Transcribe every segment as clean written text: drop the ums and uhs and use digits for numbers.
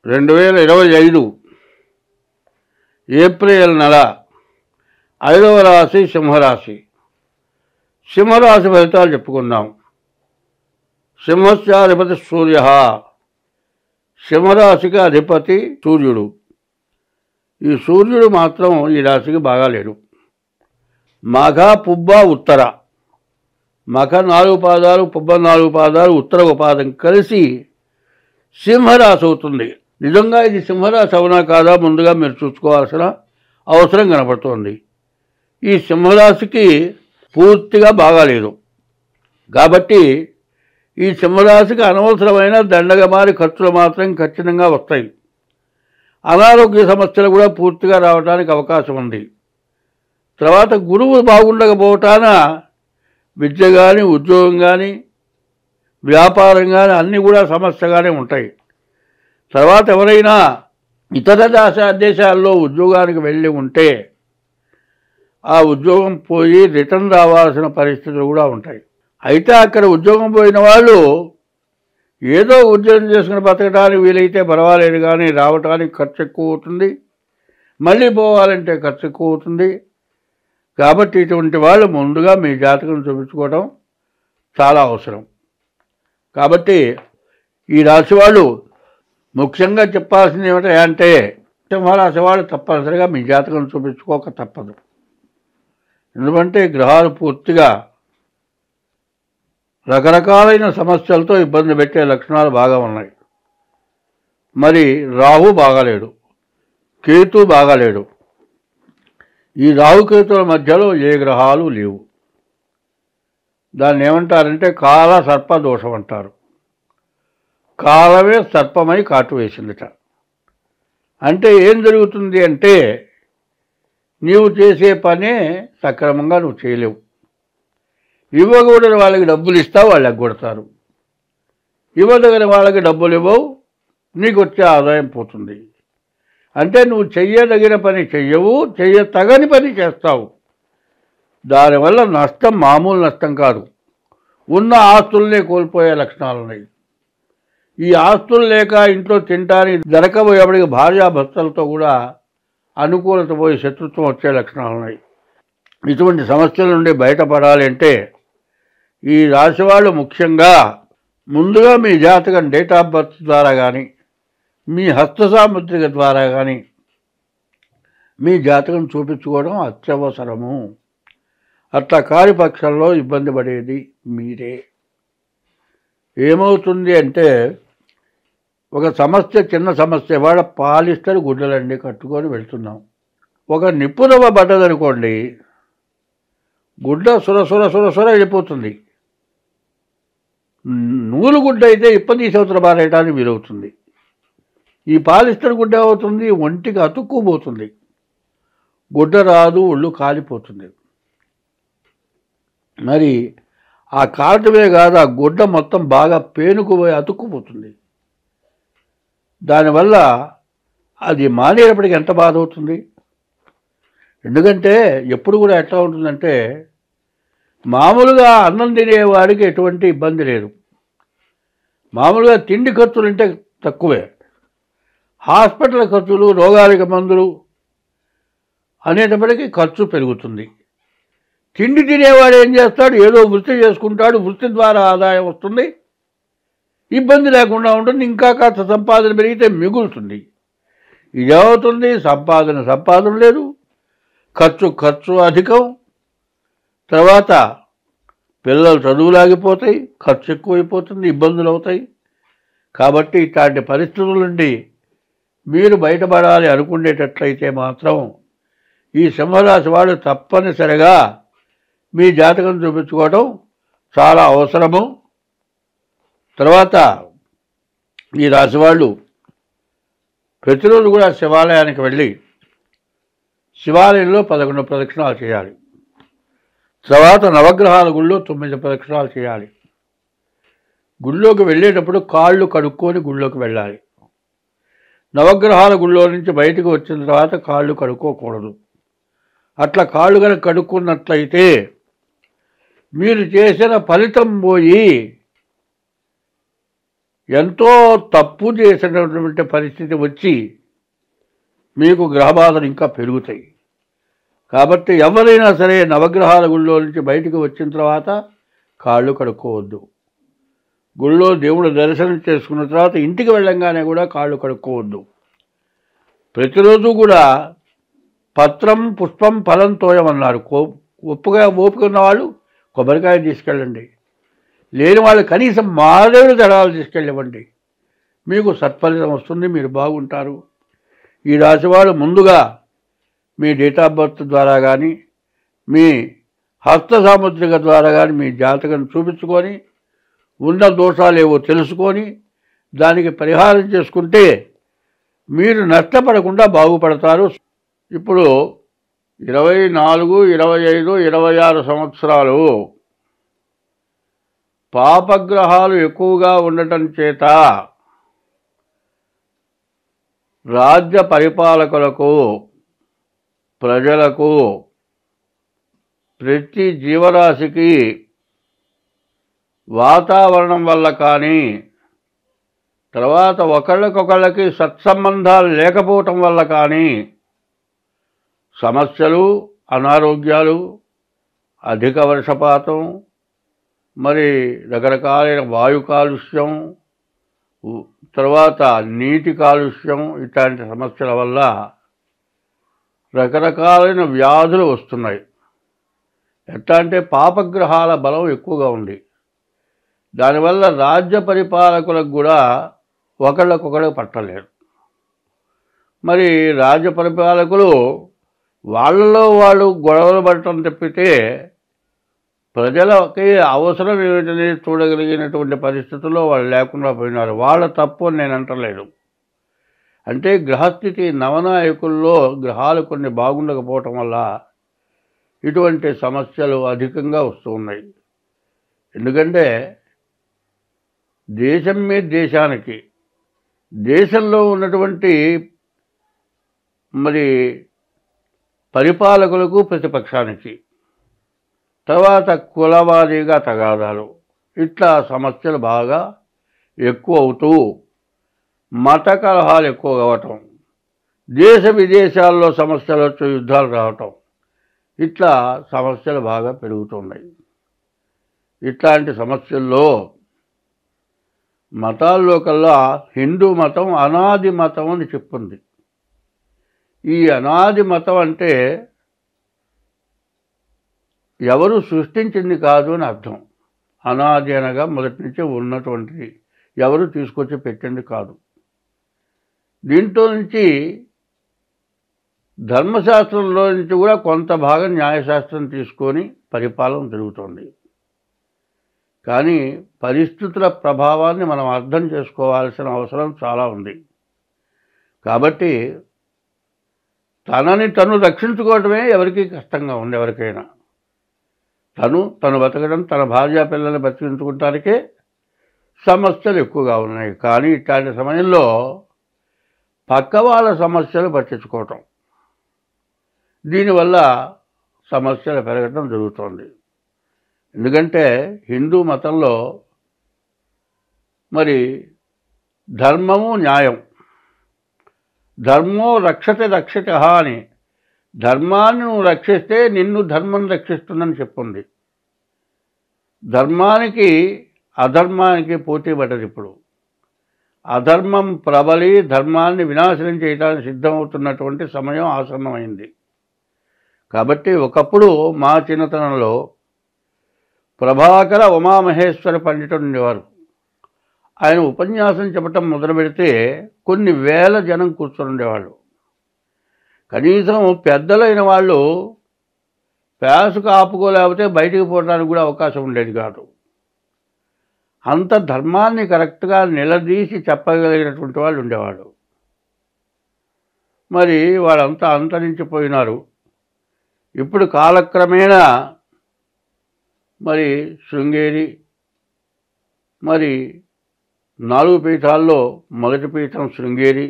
2025 April నెల 5వ రాశి సింహరాశి. సింహరాశి ఫలితాలు చెప్పుకుందాం. సింహస్యాధిపతి సూర్య. సింహరాశికి అధిపతి సూర్యుడు. ఈ సూర్యుడు మాత్రం ఈ రాశికి బాగాలేడు. మఘ పుబ్బ ఉత్తర, మఖ 4 పాదాలు, పుబ్బ 4 పాదాలు, ఉత్తర ఒక పాదం కలిసి సింహరాశి అవుతుంది. నిజంగా ఇది సింహరాశి అవునా కాదా ముందుగా మీరు చూసుకోవాల్సిన అవసరం కనపడుతోంది. ఈ సింహరాశికి పూర్తిగా బాగాలేదు. కాబట్టి ఈ సింహరాశికి అనవసరమైన దండగమారి ఖర్చులు మాత్రం ఖచ్చితంగా వస్తాయి. అనారోగ్య సమస్యలు కూడా పూర్తిగా రావడానికి అవకాశం ఉంది. తర్వాత గురువు బాగుండకపోవటాన విద్య కానీ, ఉద్యోగం కానీ, వ్యాపారం కానీ అన్నీ కూడా సమస్యగానే ఉంటాయి. తర్వాత ఎవరైనా ఇతర దేశాల్లో ఉద్యోగానికి వెళ్ళి ఉంటే ఆ ఉద్యోగం పోయి రిటర్న్ రావాల్సిన పరిస్థితులు కూడా ఉంటాయి. అయితే అక్కడ ఉద్యోగం పోయిన వాళ్ళు ఏదో ఉద్యోగం చేసుకుని బతకడానికి వీలైతే పర్వాలేదు, కానీ రావడానికి ఖర్చు ఎక్కువ అవుతుంది, మళ్ళీ పోవాలంటే ఖర్చు ఎక్కువ అవుతుంది. కాబట్టి ఇటువంటి వాళ్ళు ముందుగా మీ జాతకం చూపించుకోవడం చాలా అవసరం. కాబట్టి ఈ రాశి వాళ్ళు ముఖ్యంగా చెప్పాల్సింది ఏమిటంటే సింహరాశి వాళ్ళు తప్పనిసరిగా మీ జాతకం చూపించుకోక తప్పదు. ఎందుకంటే గ్రహాలు పూర్తిగా రకరకాలైన సమస్యలతో ఇబ్బంది పెట్టే లక్షణాలు బాగా ఉన్నాయి. మరి రాహు బాగాలేడు, కేతు బాగాలేడు. ఈ రాహుకేతుల మధ్యలో ఏ గ్రహాలు లేవు. దాన్ని ఏమంటారంటే కాల సర్ప దోషం అంటారు. కాలమే సర్పమై కాటు వేసిందిట. అంటే ఏం జరుగుతుంది అంటే నీవు చేసే పనే సక్రమంగా నువ్వు చేయలేవు. ఇవ్వకూడని వాళ్ళకి డబ్బులు ఇస్తావు, వాళ్ళు ఎగ్గొడతారు. ఇవ్వదగిన వాళ్ళకి డబ్బులు ఇవ్వవు, నీకు వచ్చే ఆదాయం పోతుంది. అంటే నువ్వు చెయ్యదగిన పని చెయ్యవు, చెయ్యతగని పని చేస్తావు. దానివల్ల నష్టం మామూలు నష్టం కాదు. ఉన్న ఆస్తుల్నే కోల్పోయే లక్షణాలు ఉన్నాయి. ఈ ఆస్తులు లేక ఇంట్లో తింటానికి దొరకబోయేప్పటికి భార్యాభర్తలతో కూడా అనుకూలత పోయి శత్రుత్వం వచ్చే లక్షణాలు ఉన్నాయి. ఇటువంటి సమస్యల నుండి బయటపడాలి అంటే ఈ రాశి వాళ్ళు ముఖ్యంగా ముందుగా మీ జాతకం డేట్ ఆఫ్ బర్త్ ద్వారా కానీ, మీ హస్త సాముద్రిక ద్వారా కానీ మీ జాతకం చూపించుకోవడం అత్యవసరము. అట్లా కాని పక్షంలో ఇబ్బంది పడేది మీరే. ఏమవుతుంది అంటే ఒక సమస్య, చిన్న సమస్య, వాళ్ళ పాలిస్టర్ గుడ్డలన్నీ కట్టుకొని వెళ్తున్నాం. ఒక నిప్పురవ్వ పడ్డదనుకోండి, గుడ్డ సుర వెళ్ళిపోతుంది. నూలు గుడ్డ అయితే ఇప్పతీసవతల బారేయడానికి వీలవుతుంది. ఈ పాలిస్టర్ గుడ్డ అవుతుంది, ఒంటికి అతుక్కుపోతుంది. గుడ్డ రాదు, ఒళ్ళు కాలిపోతుంది. మరి ఆ కాటమే కాదు, ఆ గుడ్డ మొత్తం బాగా పేనుకుపోయి అతుక్కుపోతుంది. దానివల్ల అది మానేటప్పటికి ఎంత బాధ అవుతుంది. ఎందుకంటే ఎప్పుడు కూడా ఎట్లా ఉంటుందంటే మామూలుగా అన్నం తినేవాడికి ఎటువంటి ఇబ్బంది లేదు. మామూలుగా తిండి ఖర్చులు అంటే తక్కువే. హాస్పిటల్ ఖర్చులు, రోగాలకు మందులు అనేటప్పటికీ ఖర్చు పెరుగుతుంది. తిండి తినేవాడు ఏం చేస్తాడు, ఏదో వృత్తి చేసుకుంటాడు, వృత్తి ద్వారా ఆదాయం వస్తుంది, ఇబ్బంది లేకుండా ఉంటుంది, ఇంకా కాస్త సంపాదన పెరిగితే మిగులుతుంది. ఇదేమవుతుంది, సంపాదన లేదు, ఖర్చు అధికం. తర్వాత పిల్లలు చదువులాగిపోతాయి, ఖర్చు ఎక్కువైపోతుంది, ఇబ్బందులు అవుతాయి. కాబట్టి ఇట్లాంటి పరిస్థితుల నుండి మీరు బయటపడాలి అనుకునేటట్లయితే మాత్రం ఈ సింహరాశి వాళ్ళు తప్పనిసరిగా మీ జాతకం చూపించుకోవడం చాలా అవసరము. తర్వాత ఈ రాశి వాళ్ళు ప్రతిరోజు కూడా శివాలయానికి వెళ్ళి శివాలయంలో 11 ప్రదక్షిణాలు చేయాలి. తర్వాత నవగ్రహాల గుళ్ళో 9 ప్రదక్షిణాలు చేయాలి. గుళ్ళోకి వెళ్ళేటప్పుడు కాళ్ళు కడుక్కొని గుళ్ళోకి వెళ్ళాలి. నవగ్రహాల గుళ్ళో నుంచి బయటకు వచ్చిన తర్వాత కాళ్ళు కడుక్కోకూడదు. అట్లా కాళ్ళు కనుక కడుక్కున్నట్లయితే మీరు చేసిన ఫలితం పోయి ఎంతో తప్పు చేసినటువంటి పరిస్థితి వచ్చి మీకు గ్రహబాధలు ఇంకా పెరుగుతాయి. కాబట్టి ఎవరైనా సరే నవగ్రహాల గుళ్ళో నుంచి బయటికి వచ్చిన తర్వాత కాళ్ళు కడుక్కోవద్దు. గుళ్ళో దేవుడు దర్శనం చేసుకున్న తర్వాత ఇంటికి వెళ్ళంగానే కూడా కాళ్ళు కడుక్కోవద్దు. ప్రతిరోజు కూడా పత్రం పుష్పం ఫలం తోయమన్నారు. ఓపిక ఉన్నవాళ్ళు కొబ్బరికాయ తీసుకెళ్ళండి, లేని వాళ్ళు కనీసం మారేడు దళాలు తీసుకెళ్ళివ్వండి. మీకు సత్ఫలితం వస్తుంది, మీరు బాగుంటారు. ఈ రాశివాళ్ళు ముందుగా మీ డేట్ ఆఫ్ బర్త్ ద్వారా కానీ మీ హస్త సాముద్రిక ద్వారా కానీ మీ జాతకం చూపించుకొని ఉన్న దోషాలు ఏవో తెలుసుకొని దానికి పరిహారం చేసుకుంటే మీరు నష్టపడకుండా బాగుపడతారు. ఇప్పుడు 24, 25, 26 సంవత్సరాలు పాపగ్రహాలు ఎక్కువగా ఉండటం చేత రాజ్య పరిపాలకులకు, ప్రజలకు, ప్రతి జీవరాశికి వాతావరణం వల్ల కానీ, తర్వాత ఒకళ్ళకొకళ్ళకి సత్సంబంధాలు లేకపోవటం వల్ల కానీ సమస్యలు, అనారోగ్యాలు, అధిక వర్షపాతం, మరి రకరకాలైన వాయు కాలుష్యం, తర్వాత నీటి కాలుష్యం, ఇట్లాంటి సమస్యల వల్ల రకరకాలైన వ్యాధులు వస్తున్నాయి. ఎట్లా అంటే పాపగ్రహాల బలం ఎక్కువగా ఉంది. దానివల్ల రాజ్య పరిపాలకులకు కూడా ఒకళ్ళకొకళ్ళు పట్టలేరు. మరి రాజ్య పరిపాలకులు వాళ్ళలో వాళ్ళు గొడవలు పడటం తప్పితే ప్రజలకి అవసరం ఏమిటని చూడగలిగినటువంటి పరిస్థితుల్లో వాళ్ళు లేకుండా పోయినారు. వాళ్ళ తప్పు అని నేను అంటలేదు. అంటే గ్రహస్థితి నవనాయకుల్లో గ్రహాలు కొన్ని బాగుండకపోవటం వల్ల ఇటువంటి సమస్యలు అధికంగా వస్తూ ఉన్నాయి. ఎందుకంటే దేశం మీద దేశానికి, దేశంలో ఉన్నటువంటి మరి పరిపాలకులకు, ప్రతిపక్షానికి, తర్వాత కులవారీగా తగాదాలు, ఇట్లా సమస్యలు బాగా ఎక్కువ అవుతూ మత కలహాలు ఎక్కువ కావటం, దేశ విదేశాల్లో సమస్యలు వచ్చి యుద్ధాలు రావటం, ఇట్లా సమస్యలు బాగా పెరుగుతున్నాయి. ఇట్లాంటి సమస్యల్లో మతాల్లో కల్లా హిందూ మతం అనాది మతం అని చెప్పింది. ఈ అనాది మతం అంటే ఎవరు సృష్టించింది కాదు అని అర్థం. అనాది అనగా మొదటి నుంచి ఉన్నటువంటిది, ఎవరు తీసుకొచ్చి పెట్టింది కాదు. దీంట్లో నుంచి ధర్మశాస్త్రంలో నుంచి కూడా కొంత భాగం న్యాయశాస్త్రం తీసుకొని పరిపాలన జరుగుతుంది. కానీ పరిస్థితుల ప్రభావాన్ని మనం అర్థం చేసుకోవాల్సిన అవసరం చాలా ఉంది. కాబట్టి తనని తను రక్షించుకోవటమే ఎవరికి కష్టంగా ఉంది. ఎవరికైనా తను బతకడం, తన భార్య పిల్లల్ని బతికించుకుంటానికే సమస్యలు ఎక్కువగా ఉన్నాయి. కానీ ఇట్లాంటి సమయంలో పక్క వాళ్ళ సమస్యలు పట్టించుకోవటం, దీనివల్ల సమస్యలు పెరగటం జరుగుతోంది. ఎందుకంటే హిందూ మతంలో మరి ధర్మము, న్యాయం, ధర్మో రక్షతే రక్షిత అని, ధర్మాన్ని నువ్వు రక్షిస్తే నిన్ను ధర్మం రక్షిస్తుందని చెప్పింది. ధర్మానికి అధర్మానికి పోటీ పడ్డది. ఇప్పుడు అధర్మం ప్రబలి ధర్మాన్ని వినాశనం చేయడానికి సిద్ధమవుతున్నటువంటి సమయం ఆసన్నమైంది. కాబట్టి ఒకప్పుడు మా చిన్నతనంలో ప్రభాకర ఉమామహేశ్వర పండితుడు ఉండేవారు. ఆయన ఉపన్యాసం చెప్పటం మొదలు పెడితే కొన్ని వేల జనం కూర్చొని ఉండేవాళ్ళు. కనీసం పెద్దలైన వాళ్ళు ప్యాసుకు ఆపుకోలేకపోతే బయటికి పోవడానికి కూడా అవకాశం ఉండేది కాదు. అంత ధర్మాన్ని కరెక్ట్గా నిలదీసి చెప్పగలిగినటువంటి వాళ్ళు ఉండేవాళ్ళు. మరి వాళ్ళంతా అంతరించిపోయినారు. ఇప్పుడు కాలక్రమేణా మరి శృంగేరి, మరి 4 పీఠాల్లో మొదటి పీఠం శృంగేరి,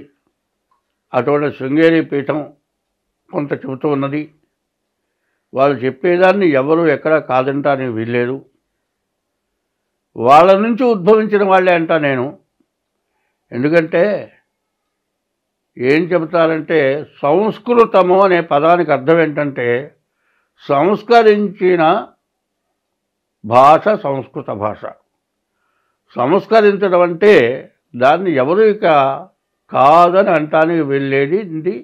అటువంటి శృంగేరి పీఠం కొంత చెబుతూ ఉన్నది. వాళ్ళు చెప్పేదాన్ని ఎవరు ఎక్కడ కాదంటానికి వీల్లేదు. వాళ్ళ నుంచి ఉద్భవించిన వాళ్ళే అంటా నేను. ఎందుకంటే ఏం చెబుతారంటే సంస్కృతము అనే పదానికి అర్థం ఏంటంటే సంస్కరించిన భాష సంస్కృత భాష. సంస్కరించడం అంటే దాన్ని ఎవరు ఇక కాదని అంటానికి వెళ్ళేది ఇది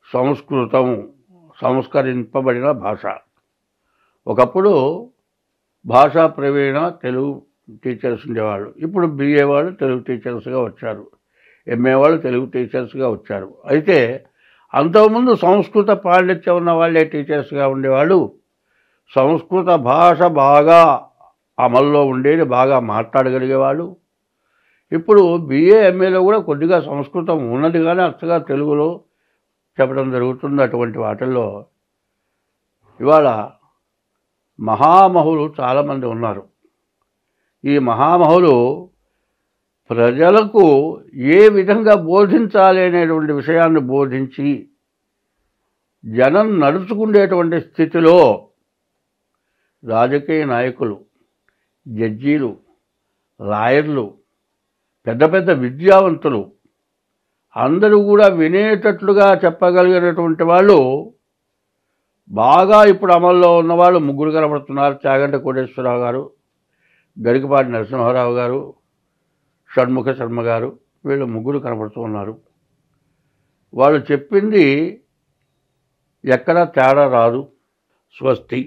సంస్కృతము, సంస్కరింపబడిన భాష. ఒకప్పుడు భాషా ప్రవీణ తెలుగు టీచర్స్ ఉండేవాళ్ళు, ఇప్పుడు బిఏ వాళ్ళు తెలుగు టీచర్స్గా వచ్చారు, ఎంఏ వాళ్ళు తెలుగు టీచర్స్గా వచ్చారు. అయితే అంతకుముందు సంస్కృత పాండిత్యం ఉన్న వాళ్ళే టీచర్స్గా ఉండేవాళ్ళు. సంస్కృత భాష బాగా అమల్లో ఉండేది, బాగా మాట్లాడగలిగేవాళ్ళు. ఇప్పుడు బిఏ ఎంఏలో కూడా కొద్దిగా సంస్కృతం ఉన్నది, కానీ అచ్చగా తెలుగులో చెప్పడం జరుగుతుంది. అటువంటి వాటిల్లో ఇవాళ మహామహులు చాలామంది ఉన్నారు. ఈ మహామహులు ప్రజలకు ఏ విధంగా బోధించాలి అనేటువంటి విషయాన్ని బోధించి జనం నడుచుకునేటువంటి స్థితిలో రాజకీయ నాయకులు, జడ్జీలు, లాయర్లు, పెద్ద పెద్ద విద్యావంతులు అందరూ కూడా వినేటట్లుగా చెప్పగలిగినటువంటి వాళ్ళు బాగా ఇప్పుడు అమల్లో ఉన్నవాళ్ళు ముగ్గురు కనబడుతున్నారు. చాగంటి కోటేశ్వరరావు గారు, గరికపాటి నరసింహారావు గారు, షణ్ముఖ శర్మ గారు, వీళ్ళు ముగ్గురు కనబడుతూ ఉన్నారు. వాళ్ళు చెప్పింది ఎక్కడా తేడా రాదు. స్వస్తి.